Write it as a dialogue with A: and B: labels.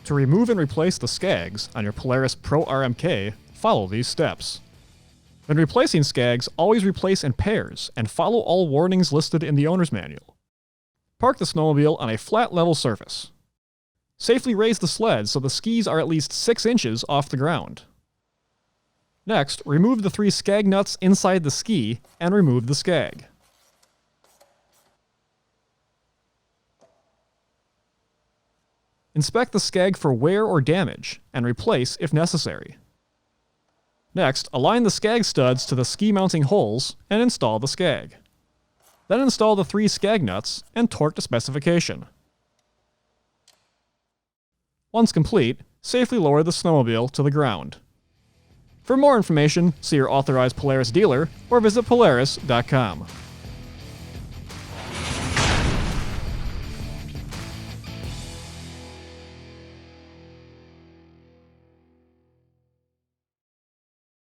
A: To remove and replace the Skags on your Polaris Pro RMK, follow these steps. When replacing Skags, always replace in pairs and follow all warnings listed in the owner's manual. Park the snowmobile on a flat level surface. Safely raise the sled so the skis are at least 6 inches off the ground. Next, remove the 3 skag nuts inside the ski and remove the skag. Inspect the skag for wear or damage and replace if necessary. Next, align the skag studs to the ski mounting holes and install the skag. Then install the 3 skag nuts and torque to specification. Once complete, safely lower the snowmobile to the ground. For more information, see your authorized Polaris dealer or visit Polaris.com.